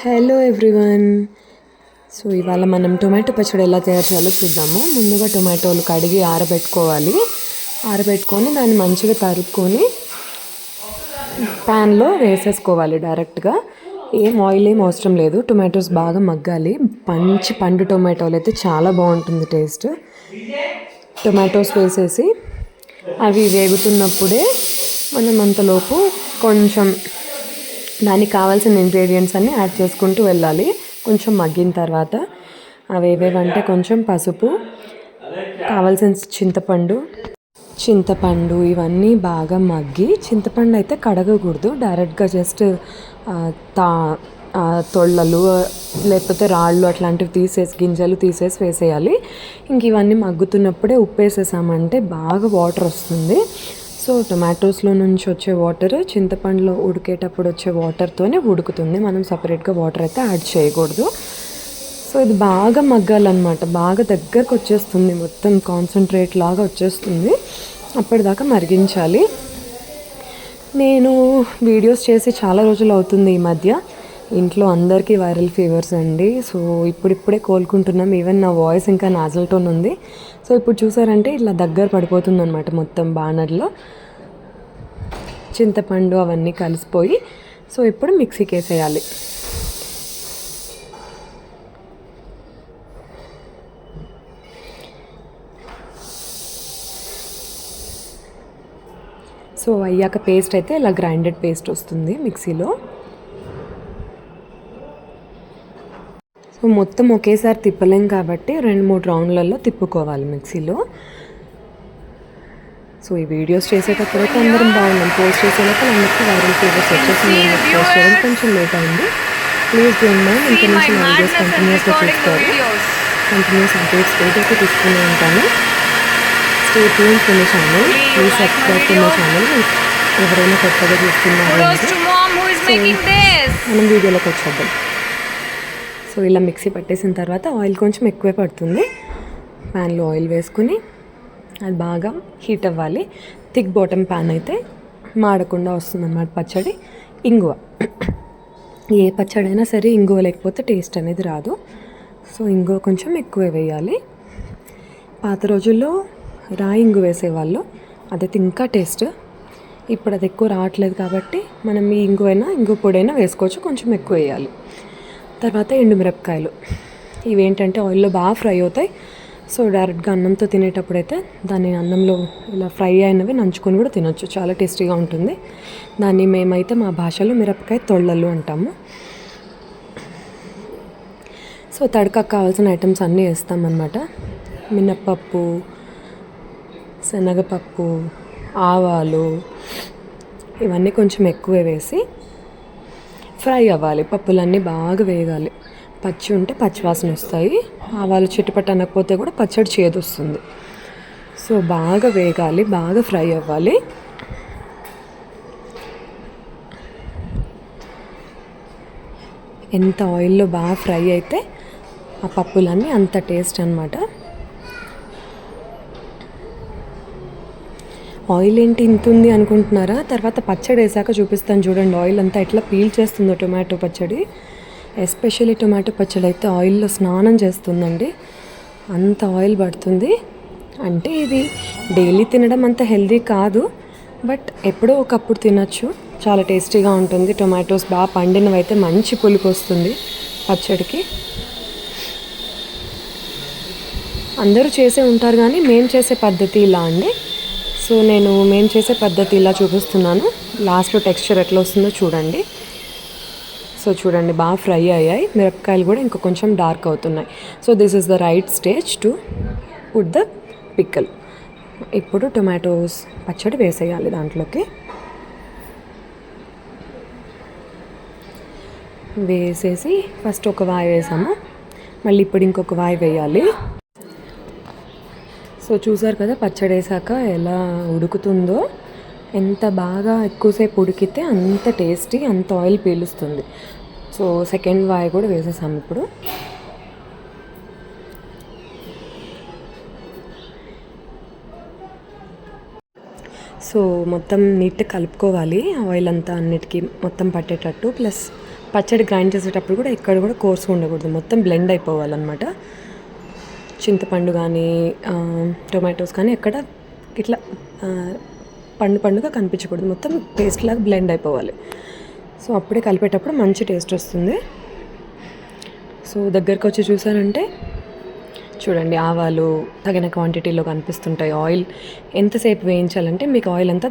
Hello everyone. So ఇవాళ మనం tomato పచ్చడి ఎలా తయారు చేయాలో చూద్దాము. ముందుగా టొమాటోలు కడిగి ఆరబెట్టుకోవాలి. ఆరబెట్టుకొని దాన్ని మంచిగా తరుక్కొని ప్యాన్లో వేసేసుకోవాలి డైరెక్ట్గా. ఆయిల్ ఏం అవసరం లేదు. టొమాటోస్ బాగా మగ్గాలి. మంచి పండు టొమాటోలు అయితే చాలా బాగుంటుంది టేస్ట్. టొమాటోస్ వేసేసి అవి వేగుతున్నప్పుడే మనం అంతలోపు కొంచెం దానికి కావాల్సిన ఇంగ్రీడియంట్స్ అన్నీ యాడ్ చేసుకుంటూ వెళ్ళాలి. కొంచెం మగ్గిన తర్వాత అవి ఏవేవంటే కొంచెం పసుపు, కావాల్సిన చింతపండు ఇవన్నీ బాగా మగ్గి, చింతపండు అయితే కడగకూడదు, డైరెక్ట్గా జస్ట్ తా తొళ్ళలు లేకపోతే రాళ్ళు అట్లాంటివి తీసేసి గింజలు తీసేసి వేసేయాలి. ఇంక ఇవన్నీ మగ్గుతున్నప్పుడే ఉప్పు వేసేసామంటే బాగా వాటర్ వస్తుంది. సో టొమాటోస్లో నుంచి వచ్చే వాటర్ చింతపండులో ఉడికేటప్పుడు వచ్చే వాటర్తోనే ఉడుకుతుంది. మనం సపరేట్గా వాటర్ అయితే యాడ్ చేయకూడదు. సో ఇది బాగా మగ్గాలన్నమాట. బాగా దగ్గరకు వచ్చేస్తుంది, మొత్తం కాన్సన్ట్రేట్ లాగా వచ్చేస్తుంది. అప్పటిదాకా మరిగించాలి. నేను వీడియోస్ చేసి చాలా రోజులు అవుతుంది ఈ మధ్య. ఇంట్లో అందరికీ వైరల్ ఫీవర్స్ అండి. సో ఇప్పుడిప్పుడే కోలుకుంటున్నాం. ఈవెన్ నా వాయిస్ ఇంకా నాజల్ టోన్ ఉంది. సో ఇప్పుడు చూసారంటే ఇట్లా దగ్గర పడిపోతుంది అనమాట మొత్తం బాణర్లో. చింతపండు అవన్నీ కలిసిపోయి, సో ఇప్పుడు మిక్సీకి వేసేయాలి. సో అయ్యాక పేస్ట్ అయితే ఇలా గ్రైండెడ్ పేస్ట్ వస్తుంది మిక్సీలో. సో మొత్తం ఒకేసారి తిప్పలేం కాబట్టి 2-3 రౌండ్లలో తిప్పుకోవాలి మిక్సీలో. సో ఈ వీడియోస్ చేసేటప్పుడైతే అందరం బాగున్నాం. పోస్ట్ చేసేటప్పుడు అందరికీ వైరల్ ఫీవర్స్ వచ్చేసి నేను పోస్ట్ చేయడం కొంచెం లేట్ అయింది. Please don't mind. ఇంకా నుంచి నా వీడియోస్ కంటిన్యూస్గా చూస్తారు. కంటిన్యూస్ అప్డేట్స్ అయితే తీసుకునే ఉంటాను. Stay tune to my channel. Please subscribe to my channel. ఎవరైనా కొత్తగా చూస్తున్నారు మనం వీడియోలోకి వచ్చేద్దాం. సో ఇలా మిక్సీ పట్టేసిన తర్వాత ఆయిల్ కొంచెం ఎక్కువే పడుతుంది. ప్యాన్లో ఆయిల్ వేసుకుని అది బాగా హీట్ అవ్వాలి. థిక్ బాటమ్ ప్యాన్ అయితే మాడకుండా వస్తుందన్నమాట పచ్చడి. ఇంగువ, ఏ పచ్చడి అయినా సరే ఇంగువ లేకపోతే టేస్ట్ అనేది రాదు. సో ఇంగువ కొంచెం ఎక్కువే వేయాలి. పాత రోజుల్లో రాయి ఇంగు వేసేవాళ్ళు, అదైతే ఇంకా టేస్ట్. ఇప్పుడు అది ఎక్కువ రావట్లేదు కాబట్టి మనం ఈ ఇంగువ పొడైనా వేసుకోవచ్చు, కొంచెం ఎక్కువ వేయాలి. తర్వాత ఎండుమిరపకాయలు, ఇవేంటంటే ఆయిల్లో బాగా ఫ్రై అవుతాయి. సో డైరెక్ట్గా అన్నంతో తినేటప్పుడైతే దాన్ని అన్నంలో ఇలా ఫ్రై అయినవి నంచుకొని కూడా తినొచ్చు, చాలా టేస్టీగా ఉంటుంది. దాన్ని మేమైతే మా భాషలో మిరపకాయ తొళ్ళలు అంటాము. సో తడకకు కావాల్సిన ఐటమ్స్ అన్నీ వేస్తామన్నమాట. మినప్పప్పు, శనగపప్పు, ఆవాలు ఇవన్నీ కొంచెం ఎక్కువే వేసి ఫ్రై అవ్వాలి. పప్పులన్నీ బాగా వేగాలి. పచ్చి ఉంటే పచ్చివాసన వస్తాయి. ఆవాలు చిట్టుపట్టు అనకపోతే కూడా పచ్చడి చేదు వస్తుంది. సో బాగా వేగాలి, బాగా ఫ్రై అవ్వాలి. ఎంత ఆయిల్లో బాగా ఫ్రై అయితే ఆ పప్పులన్నీ అంత టేస్ట్ అన్నమాట. ఆయిల్ ఏంటి ఇంత ఉంది అనుకుంటున్నారా? తర్వాత పచ్చడి వేసాక చూపిస్తాను చూడండి. ఆయిల్ అంతా ఎట్లా పీల్ చేస్తుందో టొమాటో పచ్చడి. ఎస్పెషల్లీ టొమాటో పచ్చడి అయితే ఆయిల్లో స్నానం చేస్తుందండి, అంత ఆయిల్ పడుతుంది. అంటే ఇది డైలీ తినడం అంత హెల్దీ కాదు, బట్ ఎప్పుడో ఒకప్పుడు తినచ్చు, చాలా టేస్టీగా ఉంటుంది. టొమాటోస్ బాగా పండినవి అయితే మంచి పులుపు వస్తుంది పచ్చడికి. అందరూ చేసే ఉంటారు కానీ మేము చేసే పద్ధతి ఇలా అండి. సో మేము చేసే పద్ధతి ఇలా చూపిస్తున్నాను. లాస్ట్లో టెక్స్చర్ ఎట్లా వస్తుందో చూడండి. సో చూడండి బాగా ఫ్రై అయ్యాయి. మిరపకాయలు కూడా ఇంకా కొంచెం డార్క్ అవుతున్నాయి. So this is the right stage to put the pickle. ఇప్పుడు టొమాటోస్ పచ్చడి వేసేయాలి దాంట్లోకి. వేసేసి ఫస్ట్ ఒక వాయి వేసాము, మళ్ళీ ఇప్పుడు ఇంకొక వాయి వేయాలి. సో చూసారు కదా పచ్చడి వేసాక ఎలా ఉడుకుతుందో. ఎంత బాగా ఎక్కువసేపు ఉడికితే అంత టేస్టీ, అంత ఆయిల్ పీలుస్తుంది. సో సెకండ్ వాయి కూడా వేసేసాము ఇప్పుడు. సో మొత్తం నీట్గా కలుపుకోవాలి. ఆయిల్ అంతా అన్నిటికీ మొత్తం పట్టేటట్టు, ప్లస్ పచ్చడి గ్రైండ్ చేసేటప్పుడు కూడా ఎక్కడ కూడా కోర్సుగా ఉండకూడదు, మొత్తం బ్లెండ్ అయిపోవాలన్నమాట. చింతపండు కానీ టొమాటోస్ కానీ ఎక్కడ ఇట్లా పండుగా కనిపించకూడదు, మొత్తం పేస్ట్ లాగా బ్లెండ్ అయిపోవాలి. సో అప్పుడే కలిపేటప్పుడు మంచి టేస్ట్ వస్తుంది. సో దగ్గరకు వచ్చి చూసారంటే చూడండి, ఆవాలు తగిన క్వాంటిటీలో కనిపిస్తుంటాయి. ఆయిల్ ఎంతసేపు వేయించాలంటే మీకు ఆయిల్ అంతా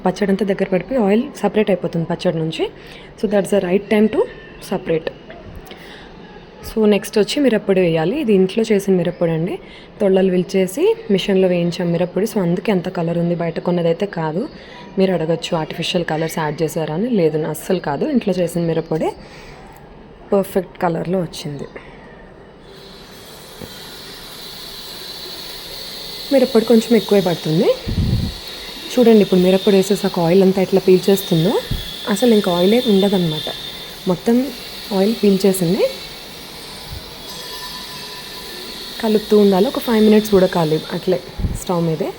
పచ్చడి అంతా దగ్గర పడిపోయి ఆయిల్ సపరేట్ అయిపోతుంది పచ్చడి నుంచి. So that's the right time to separate. So next వచ్చి మిరప్పొడి వేయాలి. ఇది ఇంట్లో చేసిన మిరప్పొడి అండి, తొళ్ళలు విల్చేసి మిషన్లో వేయించాం మిరప్పొడి. సో అందుకే అంత కలర్ ఉంది, బయట కొన్నదైతే కాదు. మీరు అడగచ్చు ఆర్టిఫిషియల్ కలర్స్ యాడ్ చేశారని. లేదు, అస్సలు కాదు, ఇంట్లో చేసిన మిరప్పొడి పర్ఫెక్ట్ కలర్లో వచ్చింది. మిరప్పొడి కొంచెం ఎక్కువే పడుతుంది. చూడండి, ఇప్పుడు మిరప్పొడి వేసేసాక ఆయిల్ అంతా ఎట్లా పీల్చేస్తుందో, అసలు ఇంకా ఆయిలే ఉండదన్నమాట, మొత్తం ఆయిల్ పీల్చేసింది. కలుపుతూ ఉండాలి, ఒక 5 minutes ఉడకాలి అట్లే స్టవ్ మీదే.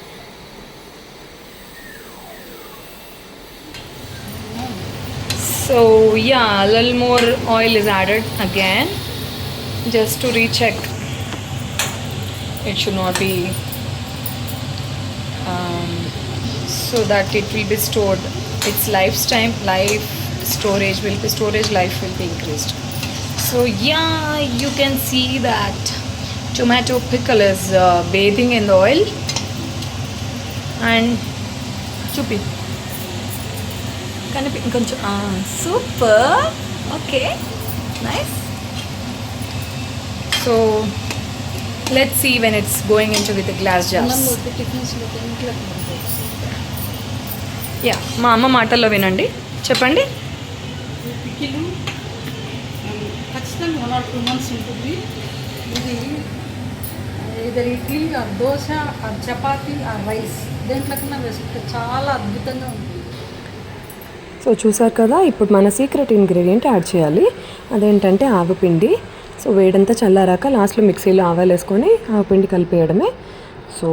So yeah, a little more oil is added again just to recheck. It should not be so that it will be stored. Its life storage life will be increased. So yeah, you can see that tomato pickle is bathing in the oil and chupi. కొంచెం super. Okay, nice. So let's see when it's going in to with glass jars. Yeah, మా అమ్మ మాటల్లో వినండి, చెప్పండి. Pickle ఖచ్చితంగా 1 or 2 months ఉంటుంది. ఇది ఇద్దరు idli or dosa or chapati or rice దేంట్లో కన్నా వేసుకుంటే చాలా అద్భుతంగా ఉంటుంది. సో చూసారు కదా, ఇప్పుడు మన సీక్రెట్ ఇంగ్రీడియంట్ యాడ్ చేయాలి. అదేంటంటే ఆవపిండి. సో వేడంతా చల్లారాక లాస్ట్లో మిక్సీలో ఆవాలు వేసుకొని ఆవపిండి కలిపేయడమే. So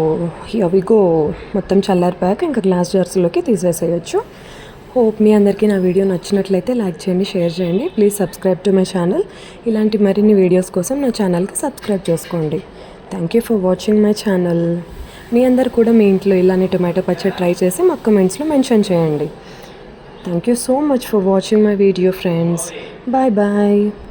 here we go. మొత్తం చల్లారిపోయాక ఇంకా గ్లాస్ జార్స్లోకి తీసేసేయచ్చు. హోప్ మీ అందరికీ నా వీడియో నచ్చినట్లయితే లైక్ చేయండి, షేర్ చేయండి. Please subscribe to my channel. ఇలాంటి మరిన్ని వీడియోస్ కోసం నా ఛానల్కి సబ్స్క్రైబ్ చేసుకోండి. Thank you for watching my channel. మీ అందరు కూడా మీ ఇంట్లో ఇలానే టొమాటో పచ్చడి ట్రై చేసి మా కమెంట్స్లో మెన్షన్ చేయండి. Thank you so much for watching my video, friends. Bye bye.